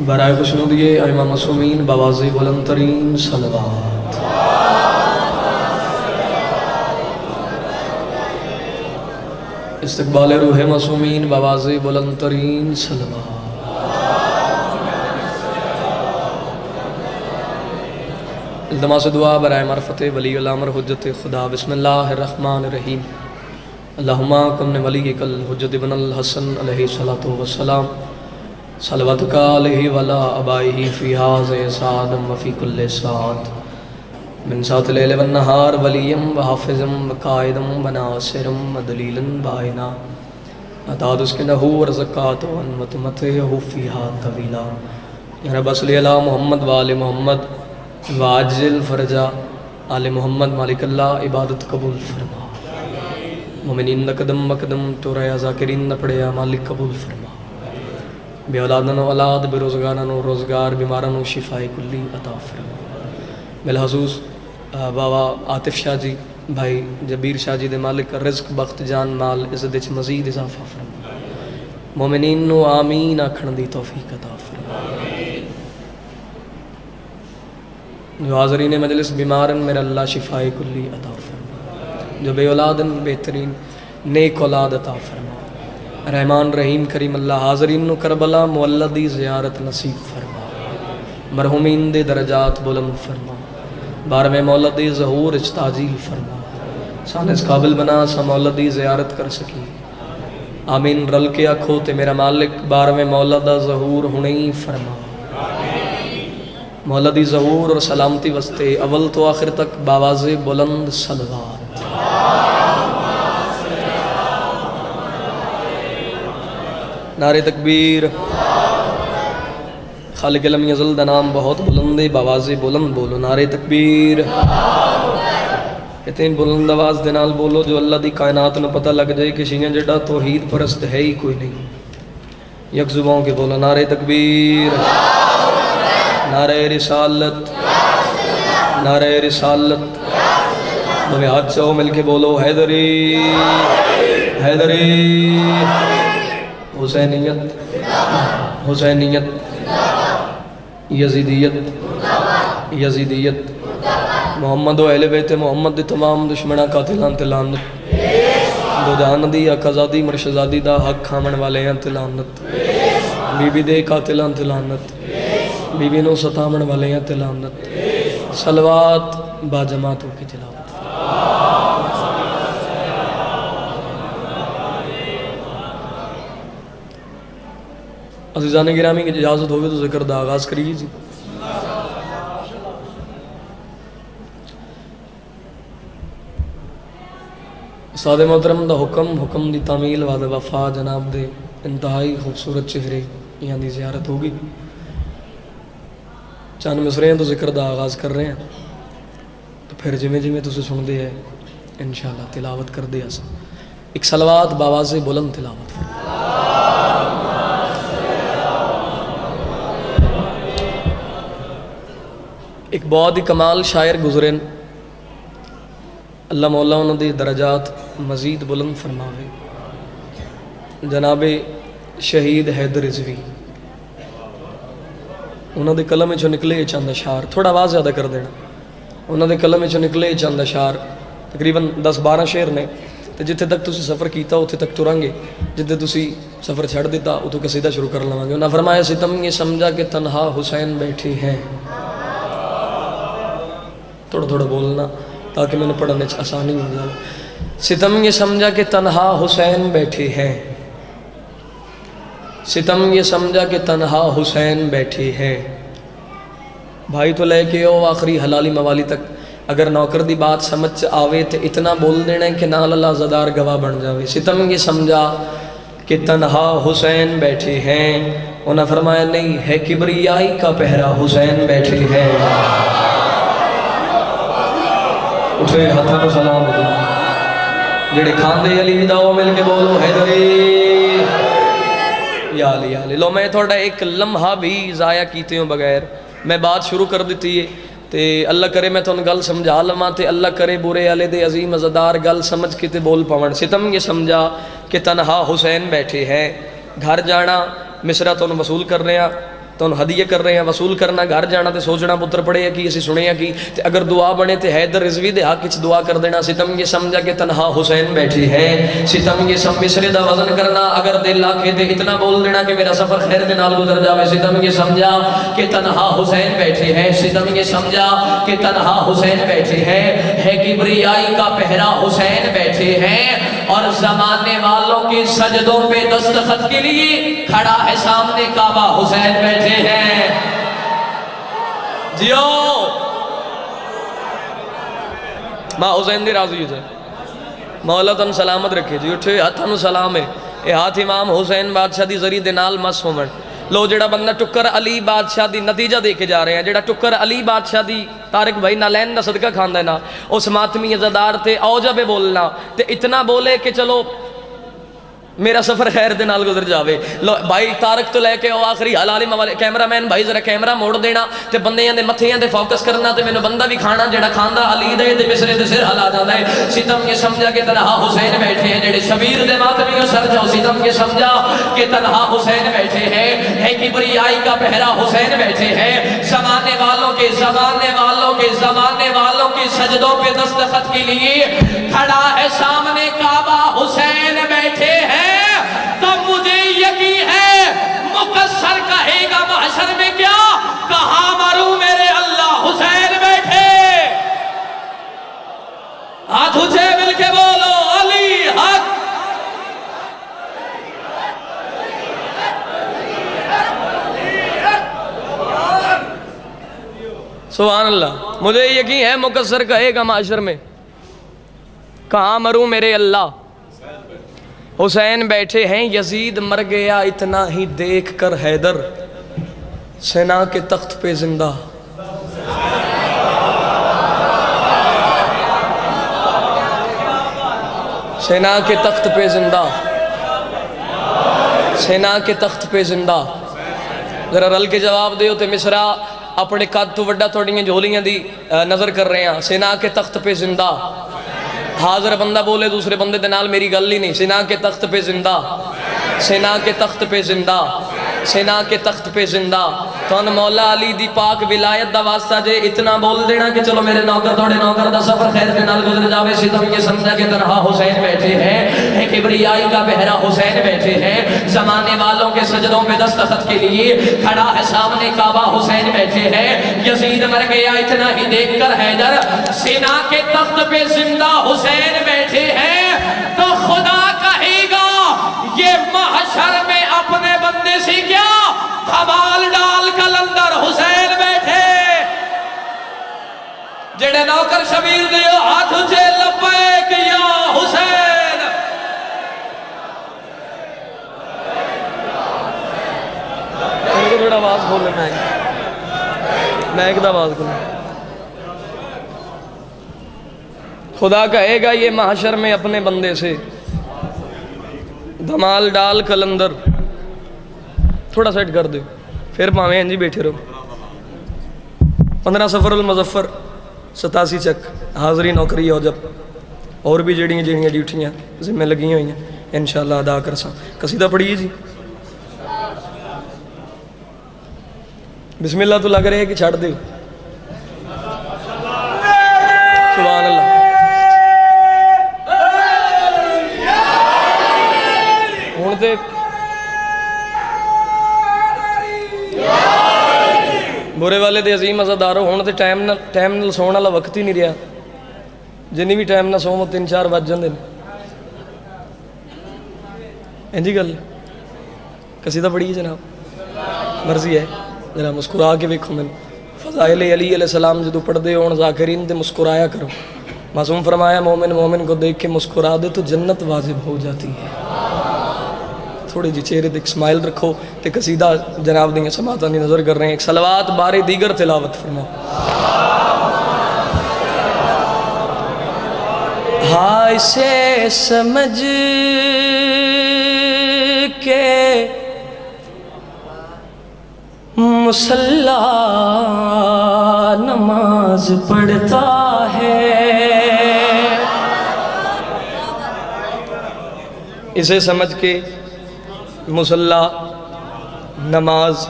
برائے خوشنودی ائمہ معصومین بآواز بلند ترین صلوات۔ استقبال روح معصومین بآواز بلند ترین صلوات۔ التماس دعا برائے معرفت ولی الامر حجت خدا۔ بسم اللہ الرحمن الرحیم۔ اللہم کن ولیک الحجت بن الحسن علیہ الصلاۃ والسلام، صلواتک علیہ وعلی آبائہ فی ھذا سعد وفی کل سعد، من ساعت اللیل والنہار ولیم وحافظم وقائدم وناصرم ودلیلا بائنا، عطاد اسکنہ ورزقات ومتمتعہ فیہا طویلا۔ یا رب صلی علی محمد وآل محمد واجل فرجا آل محمد۔ مالک اللہ عبادت قبول فرما، مومنین نہ قدم مقدم تو ریا ذاکرین نہ پڑیا مالک قبول فرما۔ بے اولادن و اولاد، بے روزگارن و روزگار، بیمارن و شفاء کلی عطا فرما۔ بالخصوص بابا عاطف شاہ جی، بھائی جبیر شاہ جی دے مالک رزق بخت جان مال عزت وچ مزید اضافہ فرما۔ مومنین نو آمین آکھن دی توفیق عطا فرما۔ جو حاضرین مجلس بیمارن میرا اللہ شفاء کلی عطا فرما، جو بے اولادن بہترین نیک اولاد عطا فرما۔ رحمان رحیم کریم اللہ حاضرین نو کربلا مولدی زیارت نصیب فرما، مرحومین دے درجات بلند فرما، بار میں مولدی ظہور اچ تاجیل فرما، سان اس قابل بنا سا مولدی زیارت کر سکی۔ آمین رل کے آکھو تے میرا مالک بار میں مولدہ ظہور ہنی فرما۔ مولدی ظہور اور سلامتی وستے اول تو آخر تک باواز بلند صلوات۔ نعرہ تکبیر۔ خالق لم یزل دا نام بہت بلند ہے، باواز بلند بولو نعرہ تکبیر۔ اتنی بلند آواز دے نال بولو جو اللہ دی کائنات نو پتہ لگ جائے کہ شیئں جڑا توحید پرست ہے ہی کوئی نہیں۔ یک زبان کے بولو نعرہ تکبیر، نعرہ رسالت، نعرہ رسالت۔ دو ہاتھ سے مل کے بولو حیدری، حیدری، حسینیت، حسینیت، یزیدیت، یزیدیت، محمد و اہل بیت محمد دی تمام دشمنہ قاتلان تلانت، دو جہان دی حق آزادی مرشدزادی دا حق کھامن والے ہیں تلانت، بی بی دے قاتلان تلانت، بی بی نو ستامن والے ہیں تلانت۔ صلوات با جماعتوں کی تلاوت۔ عزیزان گرامی کی اجازت ہوگی تو ذکر دا آغاز کریے جی۔ استاد محترم دا حکم دی تعمیل وعد وفا جناب دے انتہائی خوبصورت چہرے یہاں دی زیارت ہوگی۔ چند مصرے ہیں تو ذکر دا آغاز کر رہے ہیں، تو پھر جمیں جمیں تو سے سن دے ہے انشاءاللہ تلاوت کر دے ایسا ایک صلوات باواز بلند تلاوت فرما۔ ایک بہت ہی کمال شاعر گزرے، اللہ مولا انہوں دے درجات مزید بلند فرماوے، جناب شہید حیدر رضوی۔ انہوں دے قلم چو نکلے چند اشعار، تھوڑا آواز زیادہ کر دینا۔ انہوں دے قلم چو نکلے چند اشعار، تقریباً 10-12 شعر نے، تو جتھے تک تسی سفر کیتا اتھے تک ترانگے، جتھے تسی سفر چھڑ دیتا اتھو قصیدہ شروع کر لوانگے۔ انہوں نے فرمایا ستم یہ سمجھا کہ تنہا حسین بیٹھے ہیں، تھوڑا تھوڑا بولنا تاکہ میں نے پڑھنے آسانی ہو جائے۔ ستم یہ سمجھا کہ تنہا حسین بیٹھے ہیں، ستم یہ سمجھا کہ تنہا حسین بیٹھے ہیں، بھائی تو لے کے او آخری حلالی موالی تک اگر نوکر دی بات سمجھ آوے تو اتنا بول دینا ہے کہ نال اللہ زدار گواہ بن جاوے۔ ستم یہ سمجھا کہ تنہا حسین بیٹھے ہیں، انہوں نے فرمایا نہیں ہے کبریائی کا پہرا حسین بیٹھے ہیں۔ اٹھے ہاتھوں کو سلام دو، جڑے کھاندے علی داؤ مل کے بولو حیدری یا علی یا علی۔ لو میں تھوڑا ایک لمحہ بھی ضائع کیتے ہوں بغیر میں بات شروع کر دیتی ہے تے اللہ کرے میں تو ان گل سمجھا لما تے اللہ کرے برے علی دے عظیم عزدار گل سمجھ کے تے بول پاون۔ ستم یہ سمجھا کہ تنہا حسین بیٹھے ہیں، گھر جانا مصرہ تو وصول کر رہے ہیں تو ہدیے کر رہے ہیں، وصول کرنا، گھر جانا تے سوچنا پتر پڑے ہیں کہ اسی سنے ہیں کی تے اگر دعا بنے تے حیدر رضوی دے حق وچ دعا کر دینا، ستم یہ سمجھا کہ تنہا حسین بیٹھے ہیں، ستم یہ مصرے دا وزن کرنا، اگر دل آکھے تے اتنا بول دینا کہ میرا سفر خیر دے نال گزر جاوے، ستم یہ سمجھا کہ تنہا حسین بیٹھے ہیں، ستم یہ سمجھا کہ تنہا حسین بیٹھے ہیں، ہے کبریائی کا پہرا حسین بیٹھے ہیں، اور زمانے والوں کے سجدوں پہ دستخط کے لیے کھڑا ہے سامنے کعبہ حسین بیٹھے ہیں۔ جیو ماں حسین دی راضی ہے، مولا تن سلامت رکھے جی، اٹھے ہاتھوں سلام ہے، اے ہاتھ امام حسین بادشاہ دی ذریعے دے نال مس ہومن۔ لو جڑا بندہ ٹکر علی بادشاہ دی نتیجہ دے کے جا رہے ہیں، جڑا ٹکر علی بادشاہ دی طارق بھائی نالین دا صدقہ کھاندا ہے نا، اس ماتمی عزادار تے اوجب بولنا تے اتنا بولے کہ چلو میرا سفر خیر دے نال گزر جاوے۔ لو بھائی طارق تو لے کے او آخری حلال موالے، کیمرہ مین بھائی ذرا کیمرہ موڑ دینا تے بندیاں دے متھیاں دے فوکس کرنا تے مینوں بندہ بھی کھانا جڑا کھاندا علی دے تے مصرے دے سر ہلا جاندا ہے۔ ستم یہ سمجھا کہ تنہا حسین بیٹھے ہیں، جڑے شبیر دے ماتمیوں سر جاؤ، ستم یہ سمجھا کہ تنہا حسین بیٹھے ہیں، ہے کبریائی کا پہرا حسین بیٹھے ہیں، زمانے والوں کے سجدوں پہ دستخط کے لیے کھڑا ہے سامنے کعبہ حسین بیٹھے ہیں۔ تب مجھے یقین ہے مقصر کہے گا محشر میں کیا، کہاں مروں میرے اللہ حسین بیٹھے۔ ہاتھ اونچے مل کے بولو علی حق۔ سبحان اللہ، مجھے یقین ہے مقصر کہے گا محشر میں، کہاں مروں میرے اللہ حسین بیٹھے ہیں۔ یزید مر گیا اتنا ہی دیکھ کر حیدر سینا کے تخت پہ زندہ، سینا کے تخت پہ زندہ، سینا کے تخت پہ زندہ۔ ذرا رل کے جواب دیو تے مصرا اپنے قد تو وڈا تھوڑیاں جھولیاں دی نظر کر رہے ہیں۔ سینا کے تخت پہ زندہ، حاضر بندہ بولے دوسرے بندے دے نال میری گل ہی نہیں، سینا کے تخت پہ زندہ، سینا کے تخت پہ زندہ، سینا کے تخت پہ زندہ۔ تو ان مولا علی دی پاک ولایت دا واسطہ جے اتنا بول دینا کہ چلو میرے نوکر توڑے نوکر دا سفر خیر دے نال گزر جاوے، ستم یہ سمجھا کہ تنہا حسین بیٹھے ہیں، ہے کبریائی کا پہرا حسین بیٹھے ہیں، زمانے والوں کے سجدوں پہ دستخط کے لیے کھڑا ہے سامنے کعبہ حسین بیٹھے ہیں۔ یزید مر گیا اتنا ہی دیکھ کر حیدر سینا کے تخت پہ زندہ حسین بیٹھے ہیں، تو خدا کہے گا یہ محشر میں اپنے بندے سے کیا دھمال ڈال کلندر حسین بیٹھے۔ جڑے نوکر شبیر دیو ہاتھ اونچے لبیک یا حسین۔ ان کو تھوڑا آواز کھولنا ہے، میں ایک دا آواز کھولنا۔ خدا کہے گا یہ محشر میں اپنے بندے سے دھمال ڈال کلندر، تھوڑا سیٹ کر دے پھر پاویں جی بیٹھے رہو۔ 15 سفر المظفر 87 چک حاضری نوکری ہو جب اور بھی جڑیاں ڈیوٹیاں ذمہ لگی ہوئی ہیں انشاءاللہ ادا کر سا۔ قصیدہ پڑھیے جی، بسم اللہ تو لگ رہے ہیں کہ چھڑ دے، سبحان اللہ۔ ہوں تے برے والے دے عظیم عزادارو، ہوں تے ٹائم نال سونے والا وقت ہی نہیں رہا، جنی بھی ٹائم نہ سو 3-4 بج جاندے نے۔ جی گل قصیدہ پڑھیے جناب، مرضی ہے ذرا مسکرا کے ویکھو۔ میں فضائل علی علیہ السلام جدو پڑھتے ہون ذاکرین تے مسکرایا کرو۔ معصوم فرمایا مومن کو دیکھ کے مسکرا دے تو جنت واجب ہو جاتی ہے۔ تھوڑی جی چہرے ایک سمائل رکھو تے قصیدہ جناب دیاں سماعتاں دی نظر کر رہے ہیں، ایک صلوات بارے دیگر تلاوت فرماؤ۔ ہائے سے سمجھ کے مصلی نماز پڑھتا ہے، اسے سمجھ کے مصلی نماز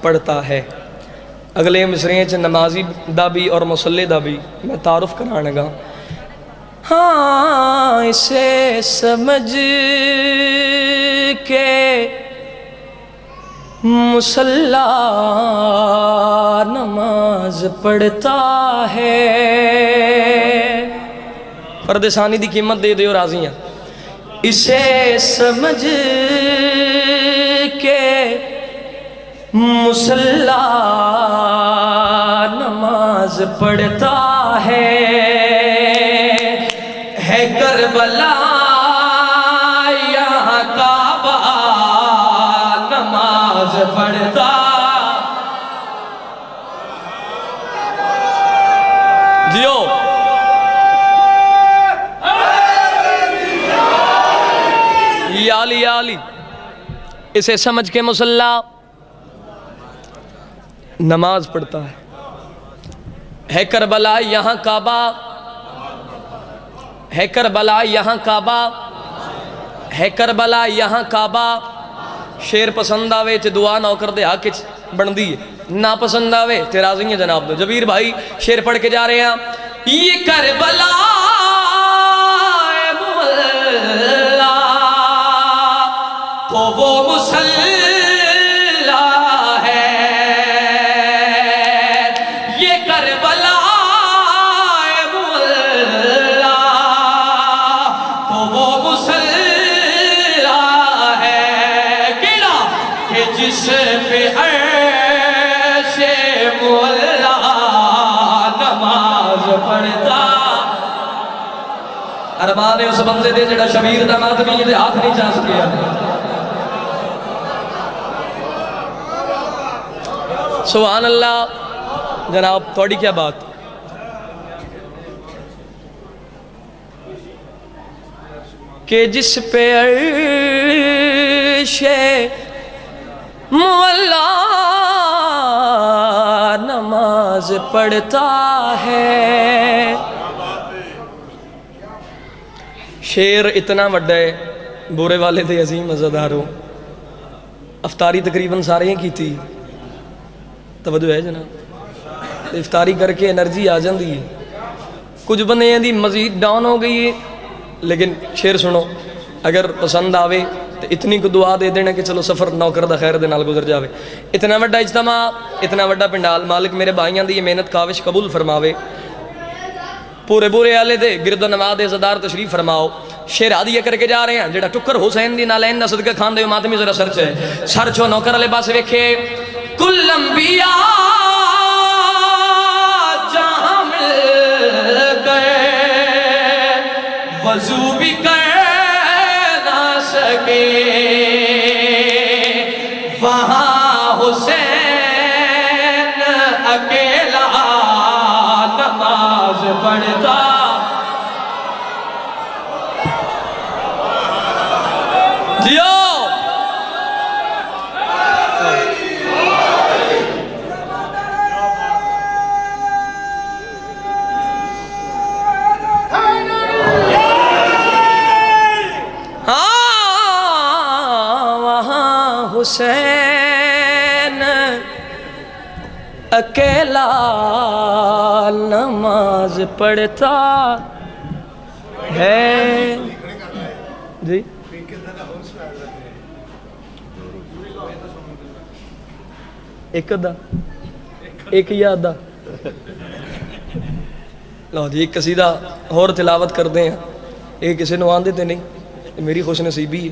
پڑھتا ہے. اگلے مصرے چ نمازی دا بھی اور مصلی دا بھی میں تعارف کرانا گا. ہاں اسے سمجھ کے مصلی نماز پڑھتا ہے. فرد ثانی دی قیمت دے دیو راضی ہیں. اسے سمجھ کے مصلی نماز پڑھتا ہے کربلا یہاں کعبہ نماز پڑھتا. جیو یا علی یا علی. اسے سمجھ کے مصلی نماز پڑھتا ہے کربلا یہاں کعبہ ہے کربلا یہاں کعبہ ہے کربلا یہاں کعبہ. شیر پسند آوے تے دعا نوکر دے حق وچ بندی ہے, نا پسند آوے تے راضی ہیں جناب دو. جبیر بھائی شیر پڑھ کے جا رہے ہیں. یہ کربلا مولا تو وہ مصلی ہے, یہ کربلا جس پہ عرش مولا نماز پڑھتا. ارمان اس بندے دے جڑا شبیر دا ماتمی دے ہاتھ نہیں چاہ سکیا. سبحان اللہ. جناب تھوڑی کیا بات. کہ جس پہ عرش مولا نماز پڑھتا ہے. شیر اتنا وڈا ہے بورے والے تھے عظیم عزاداروں. افطاری تقریباً سارے ہی کی تھی. توجہ ہے جناب. افطاری کر کے انرجی آ جاندی ہے. کچھ بندے دی مزید ڈاؤن ہو گئی ہے, لیکن شیر سنو اگر پسند آوے تو اتنی کو دعا دے دینا کہ چلو سفر نوکر دا خیر دے نال گزر جاوے. اتنا وڈا اجتماع, اتنا وڈا پنڈال, مالک میرے بھائیاں دی یہ محنت کاوش قبول فرماوے. پورے بورے آلے دے گرد و نواز عزادار تشریف فرماؤ. شیر عادیہ کر کے جا رہے ہیں جڑا ٹکر حسین دی نالین دا صدقہ کھان دے ماتمی ذرا سرچ ہے. سرچو نوکر علیہ پاس ویکھے. کل انبیاء جہاں مل گئے وضو بھی کر نہ سکے, وہاں حسین اکیلا نماز پڑھتا. جیو حسین اکیلا نماز پڑھتا ہے. جی ایک ادا ایک یاد دا لو جی. ایک قصیدہ اور تلاوت کر دیں. یہ کسی نو آن دیتے نہیں, میری خوش نصیبی ہے.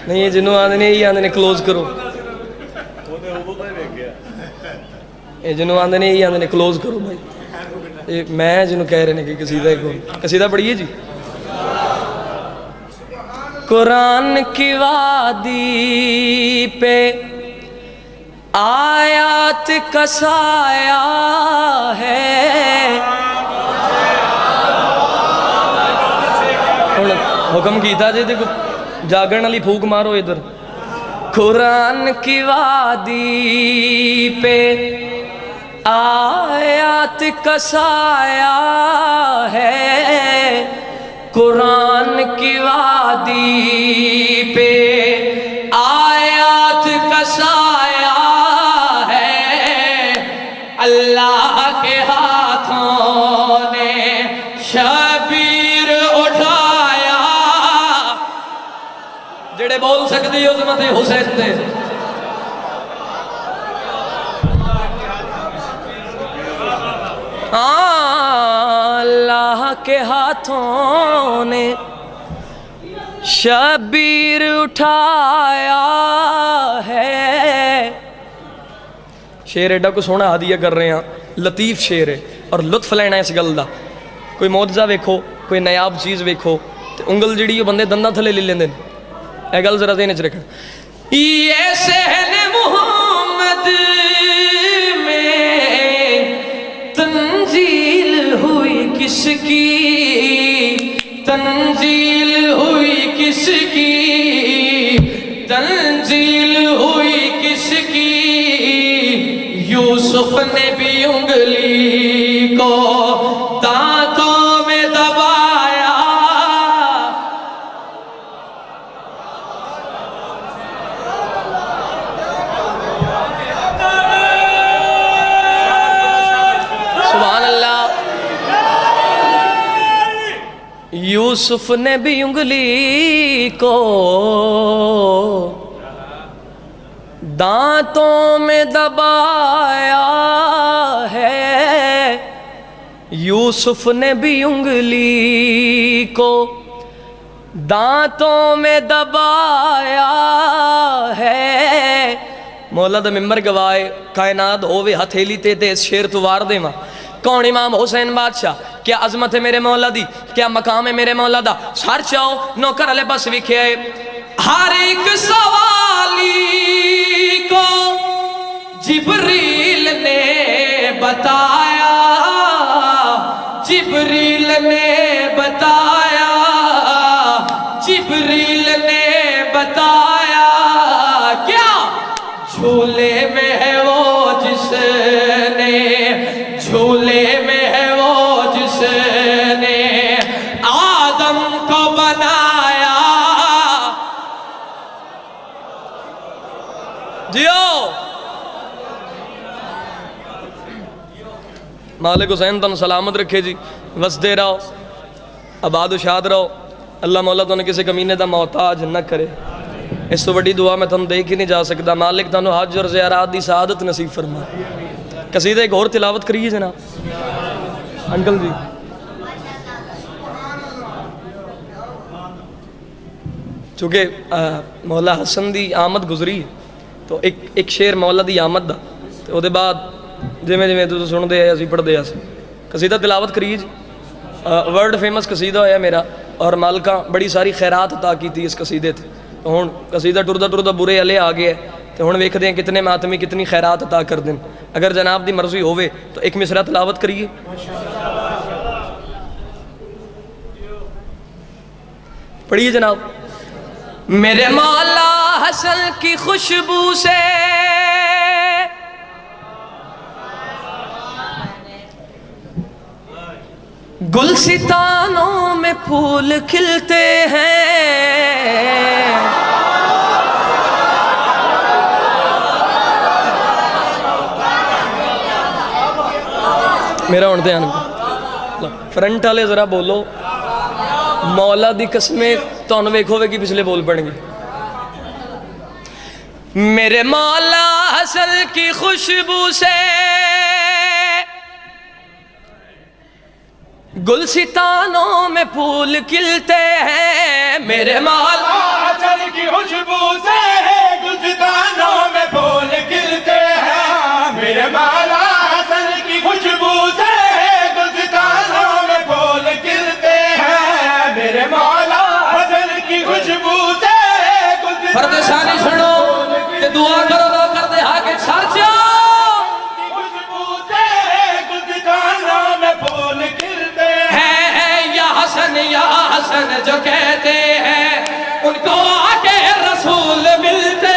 نہیں یہ جنوں آدھے نہیں, یہی آدھے کلوز کرو. یہ جنوں آدھے نہیں, یہی آدھے کلوز کرو بھائی. میں جنوں کہہ رہے ہیں کہ قصیدہ ایک قصیدہ پڑھیے جی. قرآن کی وادی پہ آیات کا سایہ ہے. حکم کیتا جی دیکھو جاگرن علی پھوک مارو ادھر. قرآن کی وادی پہ آیات کا سایہ ہے. قرآن کی وادی پہ کا سایہ ہے، اللہ کے ہاتھوں نے شبیر اٹھایا. جڑے بول سکتی عظمت حسین دے. اللہ کے ہاتھوں نے شبیر اٹھایا ہے. شیر ایڈا کو سونا ہدیہ کر رہے ہیں، لطیف شیر ہے اور لطف لینا اس گل دا. کوئی معجزہ ویکھو، کوئی نیاب چیز ویکھو تے انگل جڑی بندے دنداں تھلے لے لیندے. اے گل ذرا ذہن وچ رکھنا. یہ صحن محمد میں تنزیل ہوئی کس کی، تنزیل ہوئی کس کی، تنزیل ہوئی کس کی. یوسف نے بھی انگلی کو دانتوں میں دبایا. سبحان اللہ. یوسف نے بھی انگلی کو دانتوں میں دبایا ہے. یوسف نے بھی انگلی کو دانتوں میں دبایا ہے. مولا دا ممبر گوائے کائنات ہووے ہتھیلی تے اس شیر تو وار دے ماں. کون امام حسین بادشاہ؟ کیا عظمت ہے میرے مولا دی، کیا مقام ہے میرے مولا دا. سار چاہو نوکر علیہ بس وکھے آئے. ہر ایک سوالی کو جبریل نے بتایا، جبریل نے بتایا، جبریل نے بتایا. کیا جھولے میں ہے وہ جس نے، جھولے میں ہے وہ جس نے آدم کو بنایا. جیو مالک حسین تن سلامت رکھے جی. وسدے رہو، آباد و شاد رہو. اللہ مولا تو نے کسی کمینے دا محتاج نہ کرے. اس تو بڑی دعا میں تم دیکھ ہی نہیں جا سکتا. مالک تنو حج اور زیارات دی سعادت نصیب فرما. قصیدہ ایک اور تلاوت کریے جناب. انکل جی چونکہ مولا حسن دی آمد گزری تو ایک شیر مولا دی آمد دا تو دے بعد جویں جویں تو سن دے اسی پڑھ دے اس قصیدہ تلاوت کریے جی. ورلڈ فیمس قصیدہ ہویا میرا اور مالکاں بڑی ساری خیرات عطا کی تھی اس قصیدے تے. تو ہن قصیدہ ٹردا ٹردا برے علی آ گیا ہے تو ہن ویکھدے ہیں کتنے ماتمی کتنی خیرات عطا کر دیں. اگر جناب دی مرضی ہووے تو ایک مصرع تلاوت کریے. پڑھیے جناب. میرے مولا حسن کی خوشبو سے گلستانوں میں پھول کھلتے ہیں. میرا ہن دھیان فرنٹ والے ذرا بولو. مولا دی قسمیں تانوں ویکھو وے کی پچھلے بول پڑیں گے. میرے مولا حسن کی خوشبو سے گلستانوں میں پھول کھلتے ہیں. میرے مولا حسن کی خوشبو سے گلستانوں میں پھول کھلتے ہیں. میرے مولا حسن کی خوشبو سے گلستانوں میں پھول کھلتے ہیں. میرے مولا حسن کی خوشبو سے فرد ثانی سنو کہ دعا کرو دعا کر دے آگے سارچا خوشبو سے گلستانوں میں پھول کھلتے ہے. یا حسن جو کہتے ہیں ان کو آگے رسول ملتے.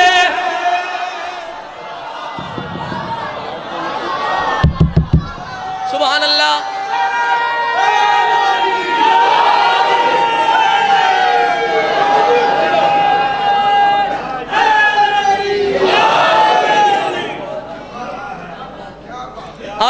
سبحان اللہ.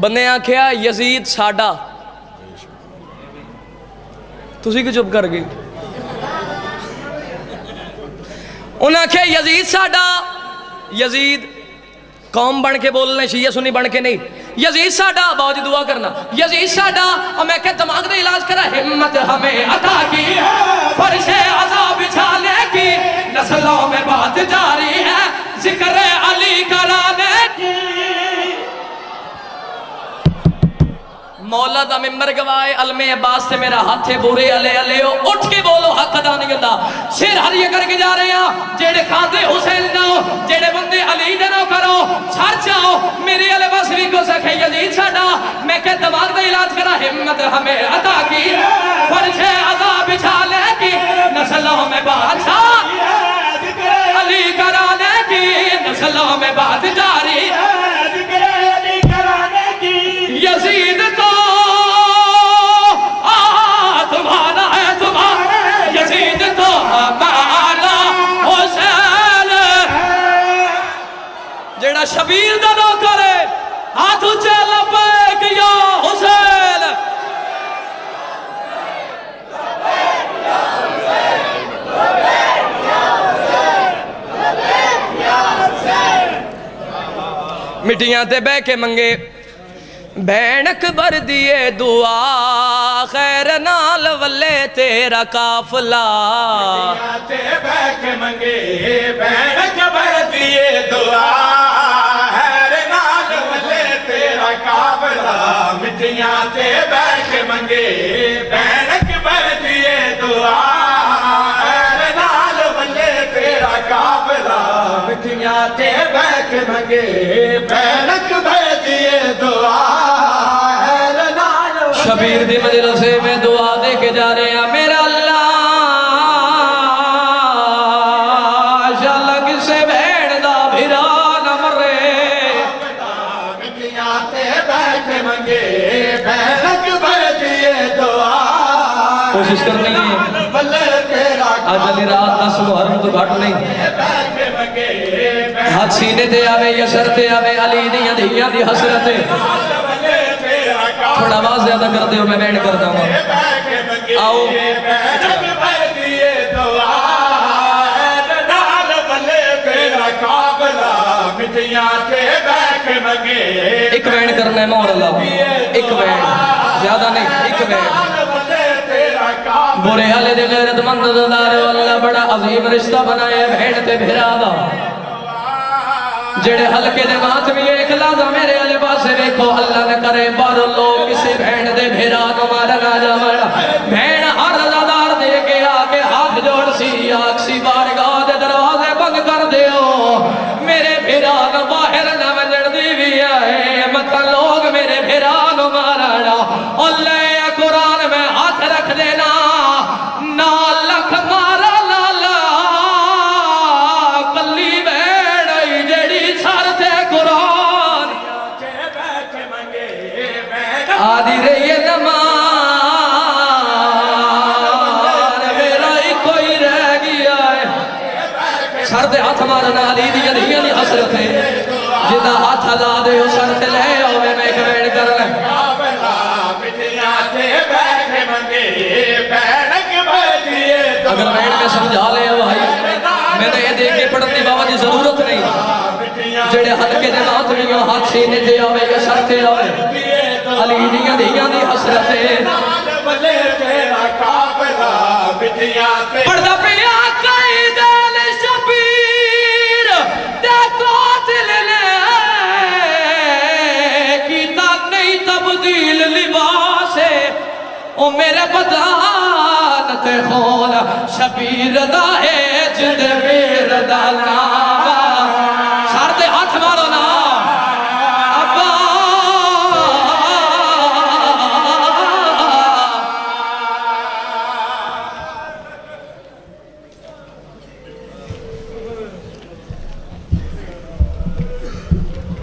بندے آکھیا یزید ساڈا، تسی کیوں چپ کر گئے؟ انہاں آکھیا یزید ساڈا، یزید قوم بن کے بولنے، شیعہ سنی بن کے نہیں، یزید ساڈا، باؤ جی دعا کرنا، یزید ساڈا، اور میں کہ دماغ دے علاج کرا، ہمت ہمیں عطا کی فرش عذاب بچھانے کی، نسلوں میں بات جاری ہے ذکر علی کرانے کی۔ مولا دا ممبر گوائے علم عباس سے میرا ہاتھ ہے بورے علیہ علیہ اٹھ کے بولو حق ادا نہیں ہوتا، شیر ہر یہ کر کے جا رہے ہیں جیڑے کھاندے حسین نہ جیڑے بندے علی دے نہ کرو چھڑ جاؤ میرے علیہ بس بھی کو سکھے یزید چھڑا، میں کہ دماغ دا علاج کرا، ہمت ہمیں عطا کی فرش عذاب بچھانے کی، نسلوں میں بادشاہ علی کرانے کی، نسلوں میں بات جاری یزید تو تمہارا ہے تمہارا، یزید تو ہمارا حسین، جیڑا شبیر دا نو کرے ہاتھ اچھے لبیک یا حسین، مٹیاں تے بے کے منگے بین اکبر دیے دعا خیر نال ولے تیرا قافلہ، مٹیاں تے بے کے منگے بین اکبر دیے دعا خیر نال ولے تیرا قافلہ، مٹیاں تے بے کے منگے بین اکبر دیے دعا خیر نال ولے تیرا قافلہ، مٹیاں تے بے کے منگے بین اکبر دیے دعا شبیر دی مجلسے میں دعا دے کے جا رہے ہیں، میرا اللہ شلگ سے بھیڑ دا بھرا نہ مرے، مٹیاں تے بیٹھ منگے بینک بیٹھئے دعا، کوشش کرنی ہے آج علی رات 10 محرم تو گھٹ نہیں، ہاتھ سینے تے آوے یا سر تے آوے علی دیاں دیاں دی حسرت، تھوڑا آواز زیادہ کرتے ہو میں بینڈ کرتا ہوں، آؤ ایک بینڈ کرنا ہے مور اللہ، ایک بینڈ زیادہ نہیں، ایک بینڈ برے حالے دے غیرت مند دار اللہ بڑا عظیم رشتہ بنائے بینڈ تے بھیرا دا، جڑے حلقے دے مات بھی ایک لازہ میرے علی پاسے دیکھو اللہ نے کرے بار لوگ کسی بہن دے بھیرا نو مارنا جامڑا، بہن ہر رضادار دے کے آکے ہاتھ جوڑ سی آکسی بارگاہ دے دروازے بند کر دیو، میرے بھیرا نو باہر نہ منجڑ دی بھی آئے، مطلب لوگ میرے بھیرا نو مارنا، اللہ قرآن میں ہاتھ رکھ دینا، نا لکھ مارا لالا کلی بیڑی جڑی سارتے قرآن آدھی رہی نمان میرا ہی کوئی رہ گیا ہے، سارتے ہاتھ مارنا علی دی جدیاں دی حسرت ہے، جدہ ہاتھ ہلا دے ہو سارتے لے ہوئے میں ایک بیڑ کر لیں، اگر بیٹھ میں سمجھا لے بھائی میں نے یہ دیکھ کے پڑھنے بابا دی ضرورت نہیں، جڑے حلقے دے نات نہیں ہو ہاتھ سینے تے آوے یا سر تے آوے علی دیاں دیاں دی حسرت ہے، پڑھدا پیا قائد شبیر تے قاتل نے کیتا نہیں تبدیل لباس ہے، او میرے بدان تے خون شبیر دا ہے جد ویر دا نام